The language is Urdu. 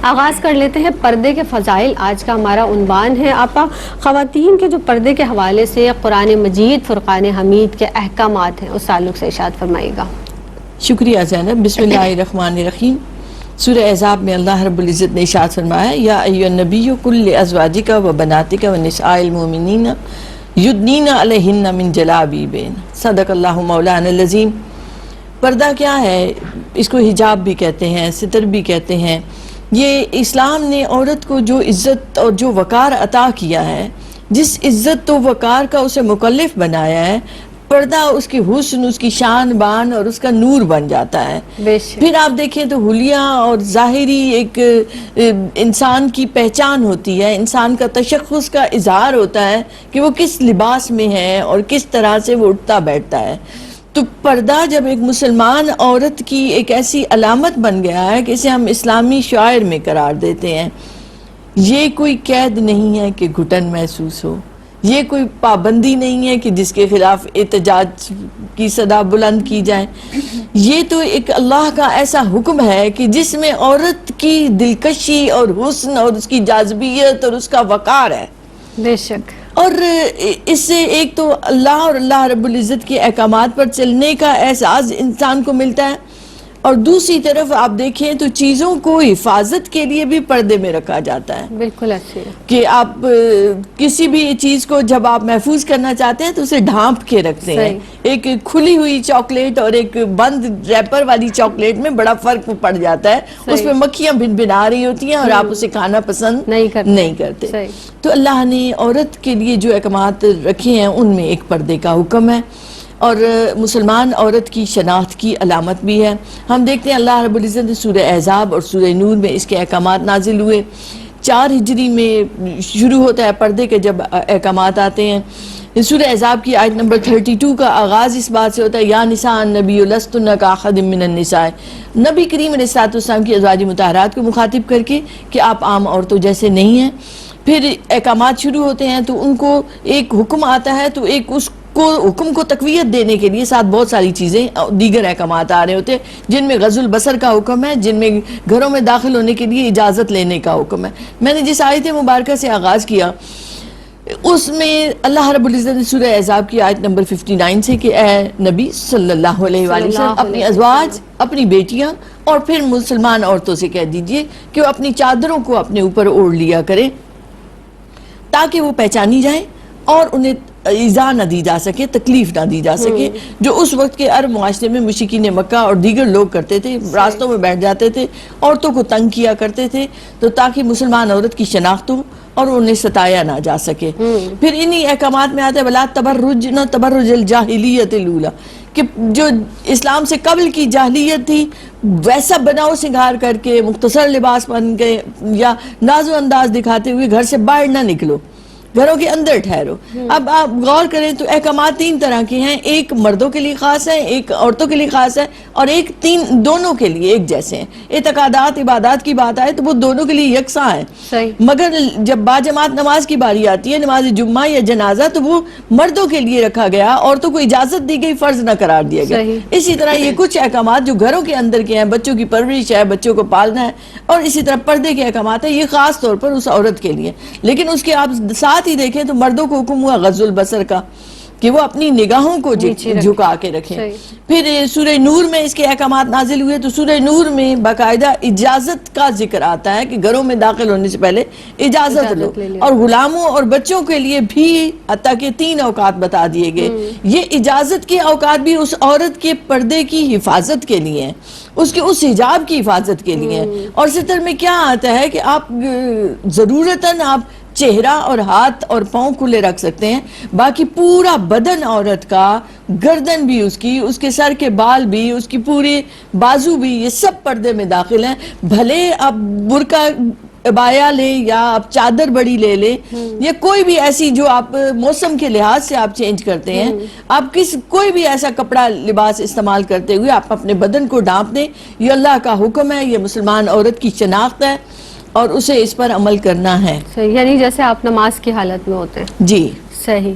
آغاز کر لیتے ہیں پردے کے فضائل، آج کا ہمارا عنوان ہے۔ آپا، خواتین کے جو پردے کے حوالے سے قرآن مجید فرقان حمید کے احکامات ہیں، اس تعلق سے ارشاد فرمائیے گا۔ شکریہ زینب۔ بسم اللہ الرحمن الرحیم۔ سورہ احزاب میں اللہ رب العزت نے ارشاد فرمایا، یا ایھا النبی قل لازواجک و بناتک و نساء المؤمنین یدنین علیہن من جلابیبہن۔ صدق اللہ مولانا العظیم۔ پردہ کیا ہے؟ اس کو حجاب بھی کہتے ہیں، ستر بھی کہتے ہیں۔ یہ اسلام نے عورت کو جو عزت اور جو وقار عطا کیا ہے، جس عزت و وقار کا اسے مکلف بنایا ہے، پردہ اس کی حسن، اس کی شان بان اور اس کا نور بن جاتا ہے۔ پھر آپ دیکھیں تو حلیہ اور ظاہری ایک انسان کی پہچان ہوتی ہے، انسان کا تشخص کا اظہار ہوتا ہے کہ وہ کس لباس میں ہے اور کس طرح سے وہ اٹھتا بیٹھتا ہے۔ تو پردہ جب ایک مسلمان عورت کی ایک ایسی علامت بن گیا ہے کہ اسے ہم اسلامی شعائر میں قرار دیتے ہیں۔ یہ کوئی قید نہیں ہے کہ گھٹن محسوس ہو، یہ کوئی پابندی نہیں ہے کہ جس کے خلاف احتجاج کی صدا بلند کی جائے۔ یہ تو ایک اللہ کا ایسا حکم ہے کہ جس میں عورت کی دلکشی اور حسن اور اس کی جاذبیت اور اس کا وقار ہے۔ بے شک۔ اور اس سے ایک تو اللہ اور اللہ رب العزت کے احکامات پر چلنے کا احساس انسان کو ملتا ہے، اور دوسری طرف آپ دیکھیں تو چیزوں کو حفاظت کے لیے بھی پردے میں رکھا جاتا ہے۔ بالکل اچھی کہ آپ کسی بھی چیز کو جب آپ محفوظ کرنا چاہتے ہیں تو اسے ڈھانپ کے رکھتے ہیں۔ ایک کھلی ہوئی چاکلیٹ اور ایک بند ریپر والی چاکلیٹ میں بڑا فرق پڑ جاتا ہے، اس میں مکھیاں بن بنا رہی ہوتی ہیں اور آپ اسے کھانا پسند نہیں کرتے۔ تو اللہ نے عورت کے لیے جو احکامات رکھے ہیں ان میں ایک پردے کا حکم ہے، اور مسلمان عورت کی شناخت کی علامت بھی ہے۔ ہم دیکھتے ہیں اللہ رب العزت نے سورہ احزاب اور سورہ نور میں اس کے احکامات نازل ہوئے۔ 4 ہجری میں شروع ہوتا ہے پردے کے جب احکامات آتے ہیں۔ سورہ احزاب کی آیت نمبر 32 کا آغاز اس بات سے ہوتا ہے، یا نساء النبی لستن کاحد من النساء، نبی کریم علیہ السلام کی ازواج مطہرات کو مخاطب کر کے کہ آپ عام عورتوں جیسے نہیں ہیں۔ پھر احکامات شروع ہوتے ہیں تو ان کو ایک حکم آتا ہے، تو ایک اس کو حکم کو تقویت دینے کے لیے ساتھ بہت ساری چیزیں دیگر احکامات آ رہے ہوتے ہیں، جن میں غض البصر کا حکم ہے، جن میں گھروں میں داخل ہونے کے لیے اجازت لینے کا حکم ہے۔ میں نے جس آیت مبارکہ سے آغاز کیا اس میں اللہ رب العزت نے سورہ احزاب کی آیت نمبر 59 سے کہ اے نبی صلی اللہ علیہ وآلہ وسلم اپنی ازواج، اپنی بیٹیاں اور پھر مسلمان عورتوں سے کہہ دیجئے کہ وہ اپنی چادروں کو اپنے اوپر اوڑھ لیا کریں تاکہ وہ پہچانی جائیں اور انہیں ایذا نہ دی جا سکے، تکلیف نہ دی جا سکے، جو اس وقت کے عرب معاشرے میں مشرکین مکہ اور دیگر لوگ کرتے تھے۔ راستوں میں بیٹھ جاتے تھے، عورتوں کو تنگ کیا کرتے تھے، تو تاکہ مسلمان عورت کی شناخت ہو اور انہیں ستایا نہ جا سکے۔ پھر انہی احکامات میں آتا ہے وَلَا تَبَرُّجْنَ تَبَرُّجَ الْجَاهِلِيَّةِ الْأُولَىٰ، کہ جو اسلام سے قبل کی جاہلیت تھی ویسا بناؤ سنگھار کر کے مختصر لباس پہن کے یا ناز و انداز دکھاتے ہوئے گھر سے باہر نہ نکلو، گھروں کے اندر ٹھہرو۔ اب آپ غور کریں تو احکامات 3 طرح کے ہیں، ایک مردوں کے لیے خاص ہے، ایک عورتوں کے لیے خاص ہے، اور ایک دونوں کے لیے ایک جیسے ہیں۔ اعتقادات عبادات کی بات آئے تو وہ دونوں کے لیے یکساں ہے، مگر جب باجماعت نماز کی باری آتی ہے، نماز جمعہ یا جنازہ، تو وہ مردوں کے لیے رکھا گیا، عورتوں کو اجازت دی گئی، فرض نہ قرار دیا گیا۔ اسی طرح یہ کچھ احکامات جو گھروں کے اندر کے ہیں، بچوں کی پرورش ہے، بچوں کو پالنا ہے، اور اسی طرح پردے کے احکامات ہیں، یہ خاص طور پر اس عورت کے لیے۔ لیکن اس کے آپ ساتھ ہی دیکھیں تو مردوں کو حکم ہوا غض البصر کا، کہ وہ اپنی نگاہوں کو جھکا کے رکھیں۔ پھر سورہ نور میں اس کے احکامات نازل ہوئے، تو سورہ نور میں باقاعدہ اجازت کا ذکر آتا ہے کہ گھروں میں داخل ہونے سے پہلے اجازت لو، اور غلاموں اور بچوں کے لیے بھی حتیٰ کہ 3 اوقات بتا دیے گئے۔ یہ اجازت کے اوقات بھی اس عورت کے پردے کی حفاظت کے لیے ہیں، اس کے اس حجاب کی حفاظت کے لیے ہیں۔ اور ستر میں کیا آتا ہے کہ آپ ضرورتاً آپ چہرہ اور ہاتھ اور پاؤں کھلے رکھ سکتے ہیں، باقی پورا بدن عورت کا، گردن بھی اس کی، اس کے سر کے بال بھی، اس کی پورے بازو بھی، یہ سب پردے میں داخل ہیں۔ بھلے آپ برقع عبایا لیں یا آپ چادر بڑی لے لیں یا کوئی بھی ایسی جو آپ موسم کے لحاظ سے آپ چینج کرتے ہیں، آپ کوئی بھی ایسا کپڑا لباس استعمال کرتے ہوئے آپ اپنے بدن کو ڈھانپ دیں، یہ اللہ کا حکم ہے، یہ مسلمان عورت کی شناخت ہے اور اسے اس پر عمل کرنا ہے۔ یعنی جیسے آپ نماز کی حالت میں ہوتے ہیں۔ جی صحیح۔